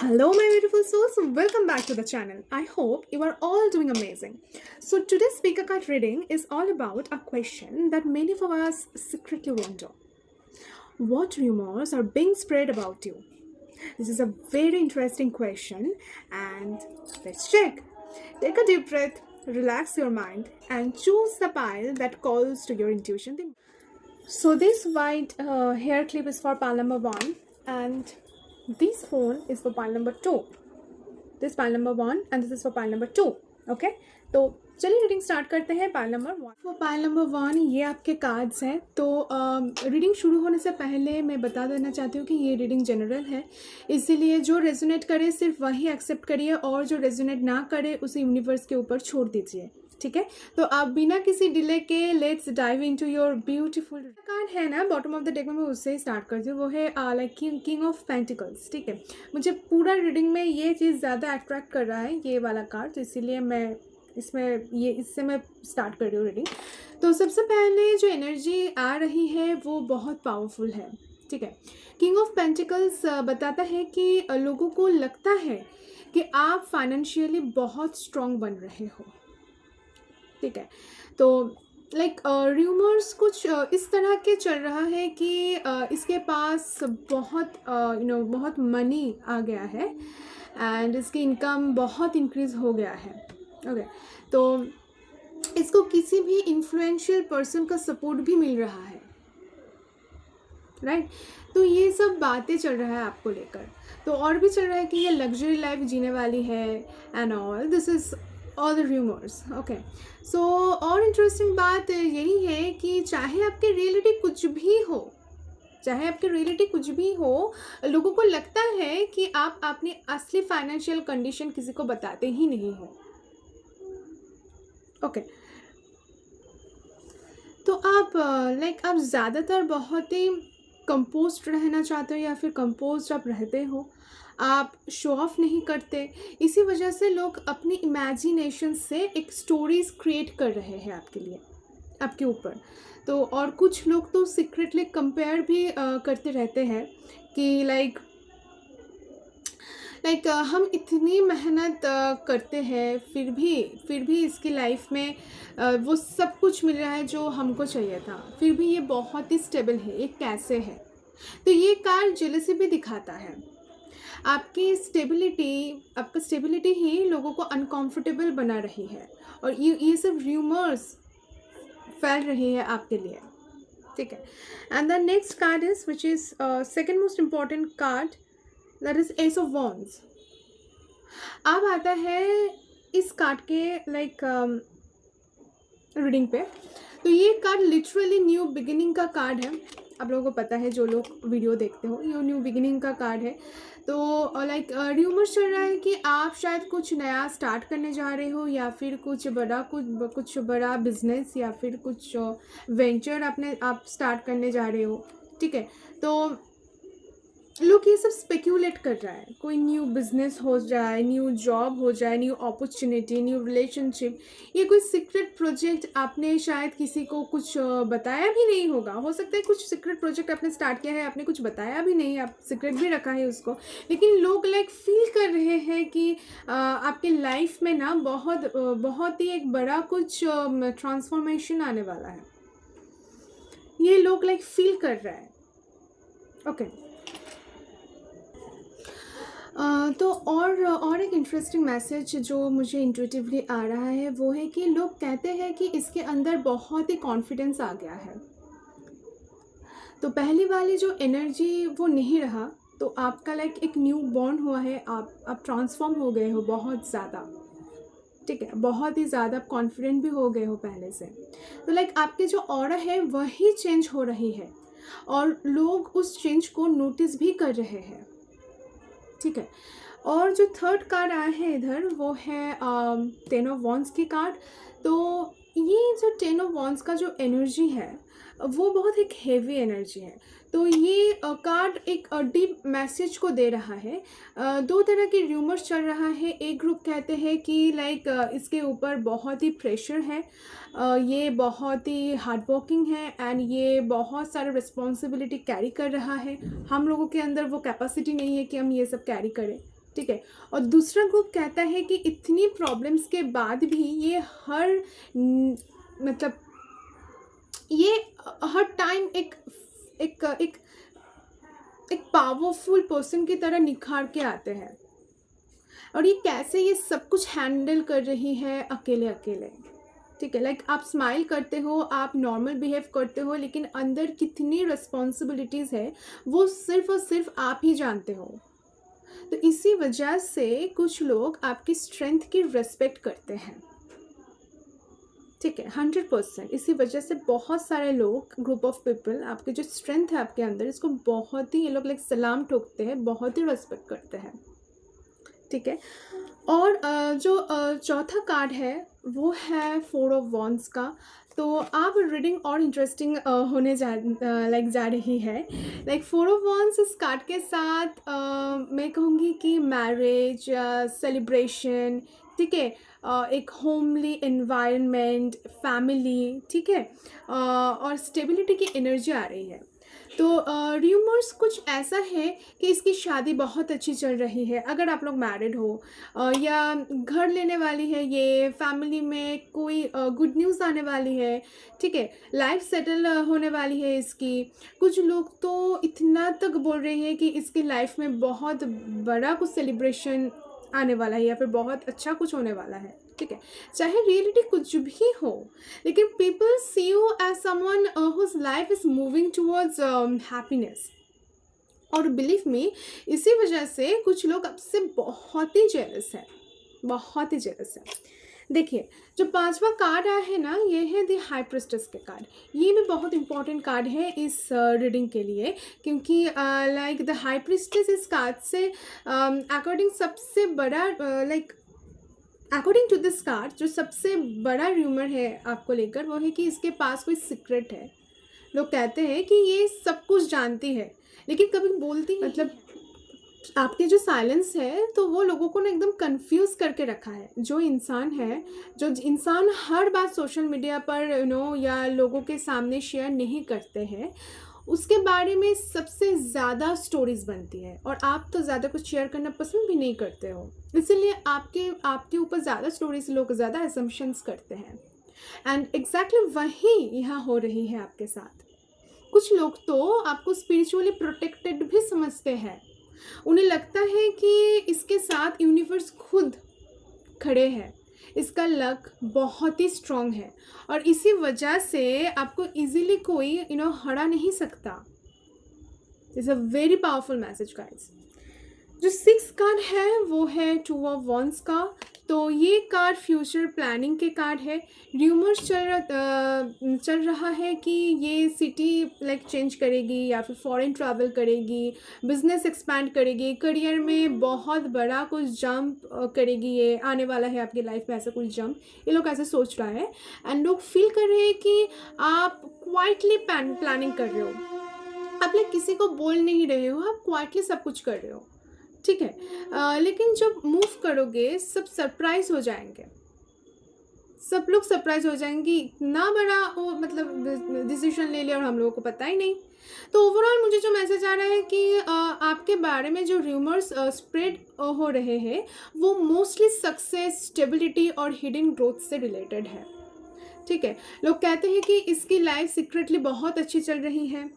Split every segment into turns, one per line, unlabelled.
Hello, my beautiful souls. Welcome back to the channel. I hope you are all doing amazing. So, today's speaker card reading is all about a question that many of us secretly wonder. What rumors are being spread about you? This is a very interesting question, and let's check. Take a deep breath, relax your mind, and choose the pile that calls to your intuition. So, this white hair clip is for pile number 1, and this phone is for pile number 2. This pile number 1 and this is for pile number 2. Okay, तो चलिए reading start करते हैं. Pile number 1 for pile number 1 ये आपके cards हैं. तो reading शुरू होने से पहले मैं बता देना चाहती हूँ कि ये रीडिंग जनरल है, इसीलिए जो रेजोनेट करे सिर्फ वही एक्सेप्ट करिए और जो रेजोनेट ना करे उसे यूनिवर्स के ऊपर छोड़ दीजिए. ठीक है, तो आप बिना किसी डिले के let's dive into your beautiful card है ना बॉटम ऑफ द डेक में. मैं उससे ही स्टार्ट करती हूँ. वो है लाइक किंग ऑफ पेंटिकल्स. ठीक है, मुझे पूरा रीडिंग में ये चीज़ ज़्यादा अट्रैक्ट कर रहा है, ये वाला कार्ड, तो इसीलिए मैं इससे मैं स्टार्ट कर रही हूँ रीडिंग. तो सबसे पहले जो एनर्जी आ रही है वो बहुत पावरफुल है. ठीक है, किंग ऑफ पेंटिकल्स बताता है कि लोगों को लगता है कि आप फाइनेंशियली बहुत स्ट्रॉन्ग बन रहे हो. ठीक है, तो लाइक र्यूमर्स कुछ इस तरह के चल रहा है कि इसके पास बहुत मनी आ गया है एंड इसकी इनकम बहुत इंक्रीज़ हो गया है. ओके, तो इसको किसी भी इन्फ्लुएंशियल पर्सन का सपोर्ट भी मिल रहा है. राइट, तो ये सब बातें चल रहा है आपको लेकर. तो और भी चल रहा है कि ये लग्जरी लाइफ जीने वाली है and all this is all the rumours. Okay, so और इंटरेस्टिंग बात यही है कि चाहे आपकी रियलिटी कुछ भी हो, लोगों को लगता है कि आप अपनी असली फाइनेंशियल कंडीशन किसी को बताते ही नहीं हो. ओके, तो आप आप ज़्यादातर बहुत ही कंपोज्ड रहना चाहते हो या फिर कंपोज्ड आप रहते हो. आप शो ऑफ नहीं करते, इसी वजह से लोग अपनी इमेजिनेशन से एक स्टोरीज क्रिएट कर रहे हैं आपके लिए, आपके ऊपर. तो और कुछ लोग तो सीक्रेटली कंपेयर भी करते रहते हैं कि हम इतनी मेहनत करते हैं फिर भी इसकी लाइफ में वो सब कुछ मिल रहा है जो हमको चाहिए था, फिर भी ये बहुत ही स्टेबल है, ये कैसे है. तो ये कार्ड जेलसी भी दिखाता है. आपका स्टेबिलिटी ही लोगों को अनकंफर्टेबल बना रही है और ये सब र्यूमर्स फैल रही है आपके लिए. ठीक है, and the next card is which is second most important card, that is S of wands. अब आता है इस कार्ड के रीडिंग पे. तो ये कार्ड लिटरली न्यू बिगिनिंग का कार्ड है. आप लोगों को पता है, जो लोग वीडियो देखते हो, ये न्यू बिगिनिंग का कार्ड है. तो र्यूमर्स चल रहा है कि आप शायद कुछ नया स्टार्ट करने जा रहे हो या फिर कुछ बड़ा बिजनेस या फिर कुछ वेंचर आप स्टार्ट करने जा रहे हो. ठीक है, तो लोग ये सब स्पेक्यूलेट कर रहा है, कोई न्यू बिजनेस हो जाए, न्यू जॉब हो जाए, न्यू अपॉर्चुनिटी, न्यू रिलेशनशिप, ये कोई सीक्रेट प्रोजेक्ट आपने शायद किसी को कुछ बताया भी नहीं होगा. हो सकता है कुछ सीक्रेट प्रोजेक्ट आपने स्टार्ट किया है, आपने कुछ बताया भी नहीं, आप सीक्रेट भी रखा है उसको, लेकिन लोग फील कर रहे हैं कि आपके लाइफ में ना बहुत ही एक बड़ा कुछ ट्रांसफॉर्मेशन आने वाला है. ये लोग फील कर रहा है. ओके, तो और एक इंटरेस्टिंग मैसेज जो मुझे इंट्यूटिवली आ रहा है वो है कि लोग कहते हैं कि इसके अंदर बहुत ही कॉन्फिडेंस आ गया है. तो पहली वाली जो एनर्जी वो नहीं रहा, तो आपका एक न्यू बॉर्न हुआ है, आप ट्रांसफॉर्म हो गए हो बहुत ज़्यादा. ठीक है, बहुत ही ज़्यादा आप कॉन्फिडेंट भी हो गए हो पहले से. तो आपके जो ऑरा है वही चेंज हो रही है और लोग उस चेंज को नोटिस भी कर रहे हैं. ठीक है, और जो थर्ड कार्ड आया है इधर वो है 10 ऑफ वॉन्ड्स की कार्ड. तो ये जो 10 ऑफ वॉन्ड्स का जो एनर्जी है वो बहुत एक हेवी एनर्जी है. तो ये कार्ड एक डीप मैसेज को दे रहा है. दो तरह के र्यूमर्स चल रहा है. एक ग्रुप कहते हैं कि इसके ऊपर बहुत ही प्रेशर है, ये बहुत ही हार्ड वर्किंग है एंड ये बहुत सारा रिस्पॉन्सिबिलिटी कैरी कर रहा है. हम लोगों के अंदर वो कैपेसिटी नहीं है कि हम ये सब कैरी करें. ठीक है। और दूसरा ग्रुप कहता है कि इतनी प्रॉब्लम्स के बाद भी ये मतलब ये हर टाइम एक एक एक एक पावरफुल पर्सन की तरह निखार के आते हैं, और ये कैसे ये सब कुछ हैंडल कर रही है अकेले अकेले। ठीक है, लाइक आप स्माइल करते हो, आप नॉर्मल बिहेव करते हो, लेकिन अंदर कितनी रिस्पॉन्सिबिलिटीज़ है वो सिर्फ और सिर्फ आप ही जानते हो। तो इसी वजह से कुछ लोग आपकी स्ट्रेंथ की रेस्पेक्ट करते हैं। ठीक है, 100%। इसी वजह से बहुत सारे लोग, ग्रुप ऑफ पीपल, आपके जो स्ट्रेंथ है आपके अंदर, इसको बहुत ही ये लोग लाइक सलाम ठोकते हैं, बहुत ही रेस्पेक्ट करते हैं। ठीक है। और जो चौथा कार्ड है वो है 4 ऑफ वॉन्ड्स का। तो आप रीडिंग और इंटरेस्टिंग होने जा रही है। लाइक 4 ऑफ वॉन्ड्स इस कार्ड के साथ मैं कहूँगी कि मैरिज, सेलिब्रेशन, ठीक है, एक होमली एनवायरनमेंट, फैमिली, ठीक है, और स्टेबिलिटी की एनर्जी आ रही है। तो र्यूमर्स कुछ ऐसा है कि इसकी शादी बहुत अच्छी चल रही है, अगर आप लोग मैरिड हो, या घर लेने वाली है, ये फैमिली में कोई गुड न्यूज़ आने वाली है। ठीक है, लाइफ सेटल होने वाली है इसकी। कुछ लोग तो इतना तक बोल रहे हैं कि इसकी लाइफ में बहुत बड़ा कुछ सेलिब्रेशन आने वाला है, या फिर बहुत अच्छा कुछ होने वाला है। ठीक है, चाहे रियलिटी कुछ भी हो, लेकिन people see you as someone whose life is moving towards happiness. और बिलीव मी, इसी वजह से कुछ लोग आपसे बहुत ही जेलस है, बहुत ही जेलस है। देखिए, जो 5वां कार्ड आया है ना, ये है द हाई प्रिस्टेस के कार्ड। ये भी बहुत इंपॉर्टेंट कार्ड है इस रीडिंग के लिए, क्योंकि लाइक द हाई प्रिस्टेस इस कार्ड से अकॉर्डिंग सबसे बड़ा like according to this card जो सबसे बड़ा र्यूमर है आपको लेकर, वो है कि इसके पास कोई सीक्रेट है। लोग कहते हैं कि ये सब कुछ जानती है, लेकिन कभी बोलती नहीं। मतलब आपके जो साइलेंस है, तो वो लोगों को ना एकदम कंफ्यूज करके रखा है। जो इंसान हर बात सोशल मीडिया पर या लोगों के सामने शेयर नहीं करते हैं, उसके बारे में सबसे ज़्यादा स्टोरीज बनती है। और आप तो ज़्यादा कुछ शेयर करना पसंद भी नहीं करते हो, इसीलिए आपके ऊपर ज़्यादा स्टोरीज लोग ज़्यादा असम्पशंस करते हैं। एंड एग्जैक्टली वही यहाँ हो रही है आपके साथ। कुछ लोग तो आपको स्पिरिचुअली प्रोटेक्टेड भी समझते हैं। उन्हें लगता है कि इसके साथ यूनिवर्स खुद खड़े हैं, इसका लक बहुत ही स्ट्रॉन्ग है, और इसी वजह से आपको इजीली कोई हरा नहीं सकता। It's a very powerful message guys. जो 6 कार्ड है वो है 2 ऑफ वॉन्ड्स का। तो ये कार्ड फ्यूचर प्लानिंग के कार्ड है। र्यूमर्स चल रहा है कि ये सिटी लाइक चेंज करेगी, या फिर फॉरेन ट्रैवल करेगी, बिजनेस एक्सपैंड करेगी, करियर में बहुत बड़ा कुछ जंप करेगी। ये आने वाला है आपकी लाइफ में ऐसा कुछ जंप, ये लोग ऐसे सोच रहा है। एंड लोग फील कर रहे हैं कि आप क्वाइटली प्लानिंग कर रहे हो, आप लाइक किसी को बोल नहीं रहे हो, आप क्वाइटली सब कुछ कर रहे हो। ठीक है, लेकिन जब मूव करोगे सब सरप्राइज हो जाएंगे, सब लोग सरप्राइज हो जाएंगे, इतना बड़ा वो मतलब डिसीजन ले लिया और हम लोगों को पता ही नहीं। तो ओवरऑल मुझे जो मैसेज आ रहा है कि आपके बारे में जो र्यूमर्स स्प्रेड हो रहे हैं वो मोस्टली सक्सेस, स्टेबिलिटी और हिडन ग्रोथ से रिलेटेड है। ठीक है, लोग कहते हैं कि इसकी लाइफ सीक्रेटली बहुत अच्छी चल रही है,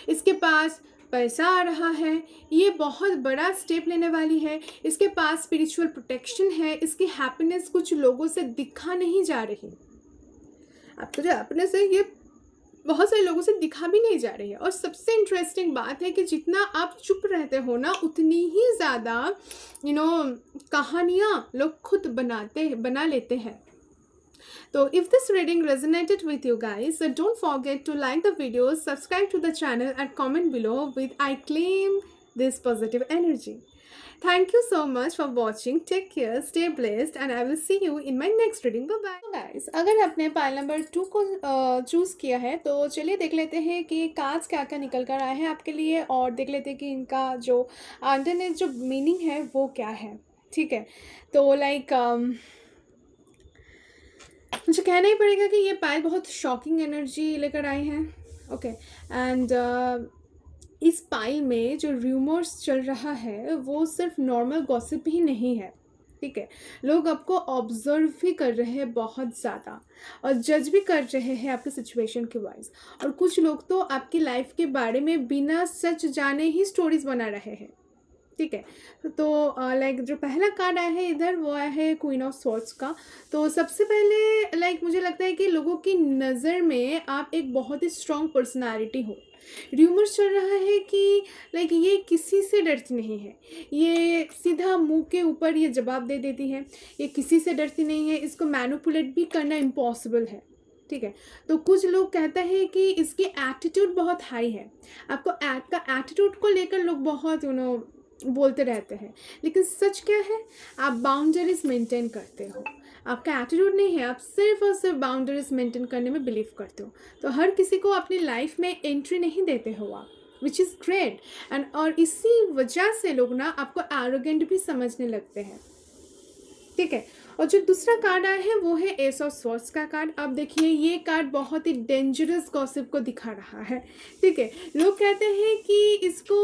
इसके पास पैसा आ रहा है, ये बहुत बड़ा स्टेप लेने वाली है, इसके पास स्पिरिचुअल प्रोटेक्शन है, इसकी हैप्पीनेस कुछ लोगों से दिखा नहीं जा रही। आपको जो हैप्पीनेस है ये बहुत सारे लोगों से दिखा भी नहीं जा रही है। और सबसे इंटरेस्टिंग बात है कि जितना आप चुप रहते हो ना, उतनी ही ज़्यादा कहानियाँ लोग खुद बना लेते हैं। So if this reading resonated with you guys, don't forget to like the video, subscribe to the channel and comment below with I claim this positive energy. Thank you so much for watching. Take care, stay blessed, and I will see you in my next reading. Bye bye. So guys, अगर आपने pile number 2 को choose किया है, तो चलिए देख लेते हैं कि कार्ड्स क्या क्या निकल कर आए हैं आपके लिए, और देख लेते हैं कि इनका जो अंडरनेथ जो मीनिंग है वो क्या है। ठीक है, तो लाइक मुझे कहना ही पड़ेगा कि ये पाइल बहुत शॉकिंग एनर्जी लेकर आए हैं। ओके, एंड इस पाइल में जो र्यूमर्स चल रहा है वो सिर्फ नॉर्मल गॉसिप ही नहीं है, ठीक है। लोग आपको ऑब्जर्व भी कर रहे हैं बहुत ज़्यादा, और जज भी कर रहे हैं आपके सिचुएशन के वाइज। और कुछ लोग तो आपकी लाइफ के बारे में बिना सच जाने ही स्टोरीज बना रहे हैं, ठीक है। तो लाइक जो पहला कार्ड आया है इधर वो आया है क्वीन ऑफ स्वॉर्ड्स का। तो सबसे पहले लाइक मुझे लगता है कि लोगों की नज़र में आप एक बहुत ही स्ट्रॉन्ग पर्सनालिटी हो। र्यूमर्स चल रहा है कि लाइक ये किसी से डरती नहीं है, ये सीधा मुंह के ऊपर ये जवाब दे देती है, ये किसी से डरती नहीं है, इसको मैनिपुलेट भी करना इम्पॉसिबल है, ठीक है। तो कुछ लोग कहते हैं कि इसकी एटीट्यूड बहुत हाई है। आपको का एटीट्यूड को लेकर लोग बहुत बोलते रहते हैं, लेकिन सच क्या है, आप बाउंड्रीज मेंटेन करते हो। आपका एटीट्यूड नहीं है, आप सिर्फ और सिर्फ बाउंड्रीज मेंटेन करने में बिलीव करते हो। तो हर किसी को अपनी लाइफ में एंट्री नहीं देते हो आप, विच इज़ ग्रेट। एंड और इसी वजह से लोग ना आपको एरोगेंट भी समझने लगते हैं, ठीक है। और जो दूसरा कार्ड आया है वो है एस ऑफ स्वॉर्ड्स का कार्ड। अब देखिए ये कार्ड बहुत ही डेंजरस गॉसिप को दिखा रहा है, ठीक है। लोग कहते हैं कि इसको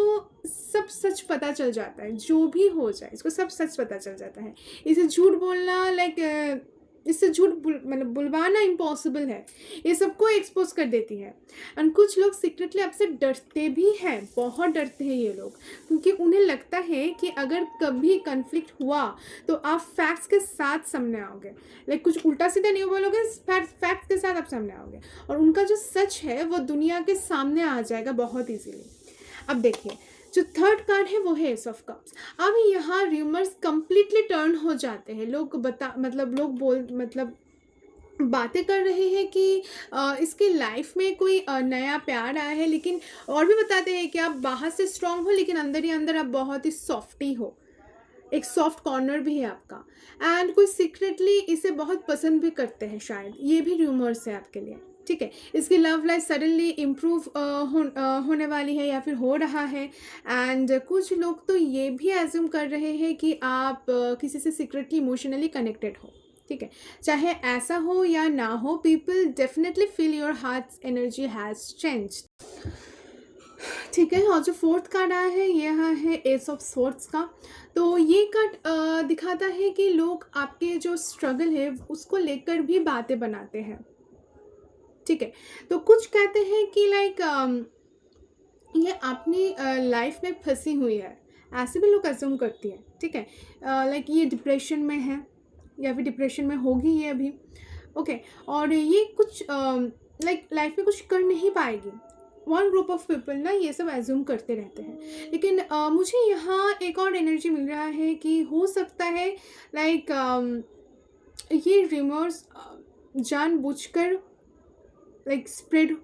सब सच पता चल जाता है, जो भी हो जाए इसको सब सच पता चल जाता है। इसे झूठ बोलना लाइक इससे झूठ मतलब बुलवाना इम्पॉसिबल है, ये सबको एक्सपोज कर देती है। एंड कुछ लोग सीक्रेटली आपसे डरते भी हैं, बहुत डरते हैं ये लोग, क्योंकि उन्हें लगता है कि अगर कभी कन्फ्लिक्ट हुआ तो आप फैक्ट्स के साथ सामने आओगे, लाइक कुछ उल्टा सीधा नहीं बोलोगे, फैक्ट्स के साथ आप सामने आओगे, और उनका जो सच है वो दुनिया के सामने आ जाएगा बहुत ईजीली। अब देखिए जो थर्ड कार्ड है वो है एस ऑफ कप्स। अब यहाँ र्यूमर्स कंप्लीटली टर्न हो जाते हैं। लोग बातें कर रहे हैं कि इसके लाइफ में कोई नया प्यार आया है, लेकिन और भी बताते हैं कि आप बाहर से स्ट्रांग हो लेकिन अंदर ही अंदर आप बहुत ही सॉफ्टी हो, एक सॉफ्ट कॉर्नर भी है आपका। एंड कोई सीक्रेटली इसे बहुत पसंद भी करते हैं शायद, ये भी र्यूमर्स है आपके लिए, ठीक है। इसकी लव लाइफ सडनली इम्प्रूव होने वाली है या फिर हो रहा है। एंड कुछ लोग तो ये भी एज्यूम कर रहे हैं कि आप किसी से सीक्रेटली इमोशनली कनेक्टेड हो, ठीक है। चाहे ऐसा हो या ना हो, people definitely feel your heart energy has changed, ठीक है। और जो फोर्थ कार्ड आया है यह है एस ऑफ स्वॉर्ड्स का। तो ये कार्ड दिखाता है कि लोग आपके जो स्ट्रगल है उसको लेकर भी बातें बनाते हैं, ठीक है। तो कुछ कहते हैं कि लाइक ये अपनी लाइफ में फंसी हुई है, ऐसे भी लोग अज्यूम करती है, ठीक है। लाइक ये डिप्रेशन में है या फिर डिप्रेशन में होगी ये अभी, ओके। और ये कुछ लाइक लाइफ में कुछ कर नहीं पाएगी। वन ग्रुप ऑफ पीपल ना ये सब एज्यूम करते रहते हैं, लेकिन मुझे यहाँ एक और एनर्जी मिल रहा है कि हो सकता है लाइक ये रिमोर्स जानबूझकर लाइक स्प्रेड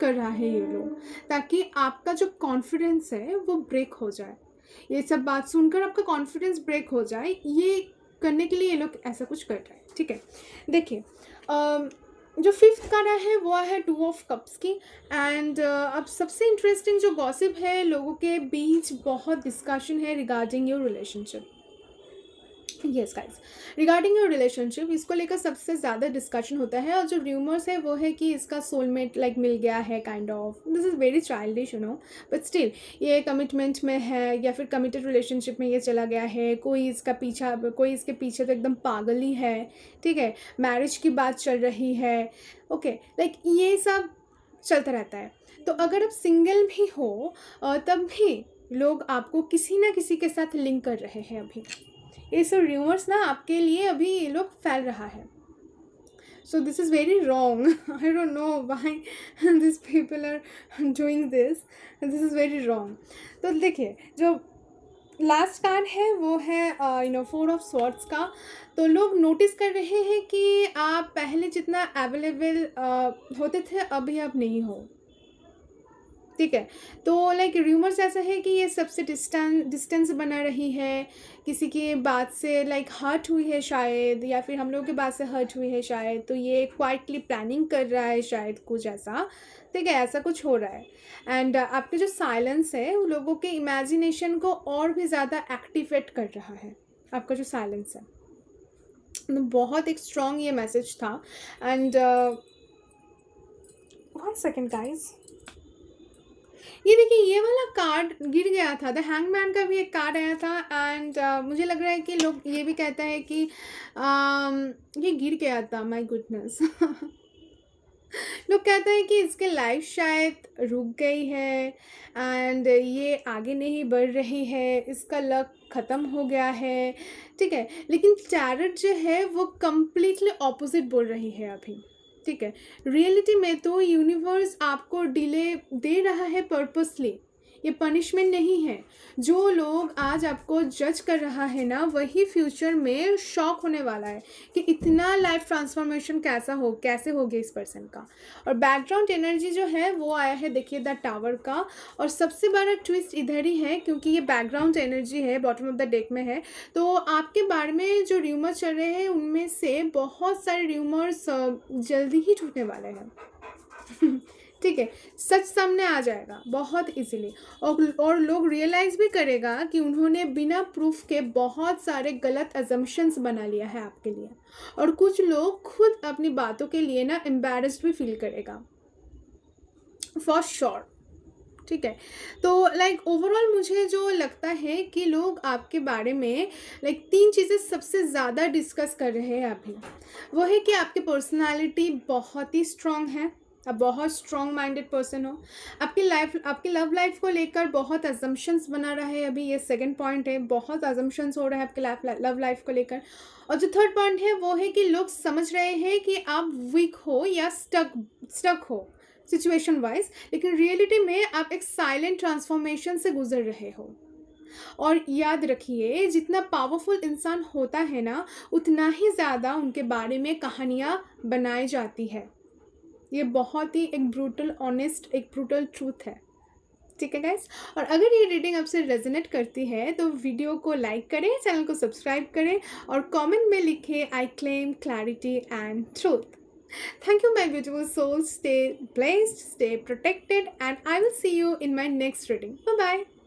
कर रहा है ये लोग, ताकि आपका जो कॉन्फिडेंस है वो ब्रेक हो जाए। ये सब बात सुनकर आपका कॉन्फिडेंस ब्रेक हो जाए, ये करने के लिए ये लोग ऐसा कुछ कर रहे हैं, ठीक है। देखिए जो फिफ्थ कार्ड है वो है टू ऑफ कप्स की। एंड अब सबसे इंटरेस्टिंग जो गॉसिप है, लोगों के बीच बहुत डिस्कशन है regarding your relationship. Yes guys, regarding your relationship इसको लेकर सबसे ज़्यादा डिस्कशन होता है। और जो र्यूमर्स है वो है कि इसका सोलमेट लाइक मिल गया है, kind of this is very childish but still ये कमिटमेंट में है या फिर कमिटेड रिलेशनशिप में ये चला गया है। कोई इसके पीछे तो एकदम पागल ही है, ठीक है। मैरिज की बात चल रही है, ओके। लाइक ये सब चलता रहता है। तो अगर आप सिंगल भी हो तब भी लोग आपको किसी ना किसी के साथ लिंक कर रहे हैं अभी। ये सब र्यूमर्स ना आपके लिए अभी ये लोग फैल रहा है। So this is very wrong, I don't know why this people are doing this is very wrong. तो देखिए जो लास्ट कार्ड है वो है फोर ऑफ स्वॉर्ड्स का। तो लोग नोटिस कर रहे हैं कि आप पहले जितना अवेलेबल होते थे अभी आप नहीं हो, ठीक है। तो लाइक र्यूमर्स ऐसा है कि ये सबसे डिस्टेंस बना रही है, किसी की बात से लाइक हर्ट हुई है शायद, या फिर हम लोगों की बात से हर्ट हुई है शायद, तो ये क्वाइटली प्लानिंग कर रहा है शायद कुछ ऐसा, ठीक है। ऐसा कुछ हो रहा है। एंड आपके जो साइलेंस है वो लोगों के इमेजिनेशन को और भी ज़्यादा एक्टिवेट कर रहा है। आपका जो साइलेंस है तो बहुत एक स्ट्रॉन्ग ये मैसेज था। एंड 1 सेकेंड गाइज, ये देखिए, ये वाला कार्ड गिर गया था, द हैंगमैन का भी एक कार्ड आया था एंड मुझे लग रहा है कि लोग ये भी कहते हैं कि ये गिर गया था, माय गुडनेस। लोग कहते हैं कि इसके लाइफ शायद रुक गई है एंड ये आगे नहीं बढ़ रही है, इसका लक ख़त्म हो गया है, ठीक है। लेकिन टैरट जो है वो कम्प्लीटली ऑपोजिट बोल रही है अभी, ठीक है। रियलिटी में तो यूनिवर्स आपको डिले दे रहा है पर्पसली, ये पनिशमेंट नहीं है। जो लोग आज आपको जज कर रहा है ना, वही फ्यूचर में शॉक होने वाला है कि इतना लाइफ ट्रांसफॉर्मेशन कैसे हो गया इस पर्सन का। और बैकग्राउंड एनर्जी जो है वो आया है, देखिए द टावर का। और सबसे बड़ा ट्विस्ट इधर ही है, क्योंकि ये बैकग्राउंड एनर्जी है, बॉटम ऑफ द डेक में है। तो आपके बारे में जो र्यूमर चल रहे हैं उनमें से बहुत सारे र्यूमर्स जल्दी ही टूटने वाले हैं। ठीक है, सच सामने आ जाएगा बहुत इजीली। और लोग रियलाइज़ भी करेगा कि उन्होंने बिना प्रूफ के बहुत सारे गलत अजम्पशंस बना लिया है आपके लिए। और कुछ लोग खुद अपनी बातों के लिए ना एम्बैरेस्ड भी फील करेगा, फॉर श्योर, ठीक है। तो लाइक ओवरऑल मुझे जो लगता है कि लोग आपके बारे में लाइक 3 चीज़ें सबसे ज़्यादा डिस्कस कर रहे हैं अभी। वो है कि आपकी पर्सनालिटी बहुत ही स्ट्रांग है, आप बहुत स्ट्रॉन्ग माइंडेड पर्सन हो। आपकी लव लाइफ को लेकर बहुत अजम्पशंस बना रहा है अभी, ये सेकंड पॉइंट है, बहुत अजम्पशंस हो रहा है आपके लव लाइफ को लेकर। और जो थर्ड पॉइंट है वो है कि लोग समझ रहे हैं कि आप वीक हो या स्टक हो सिचुएशन वाइज, लेकिन रियलिटी में आप एक साइलेंट ट्रांसफॉर्मेशन से गुजर रहे हो। और याद रखिए, जितना पावरफुल इंसान होता है ना, उतना ही ज़्यादा उनके बारे में कहानियाँ बनाई जाती है। ये बहुत ही एक ब्रूटल ट्रूथ है, ठीक है गाइस। और अगर ये रीडिंग आपसे रेजोनेट करती है तो वीडियो को लाइक करें, चैनल को सब्सक्राइब करें और कमेंट में लिखें I claim clarity and truth. Thank you, my beautiful souls. Stay blessed, stay protected, and I will see you in my next reading. Bye bye.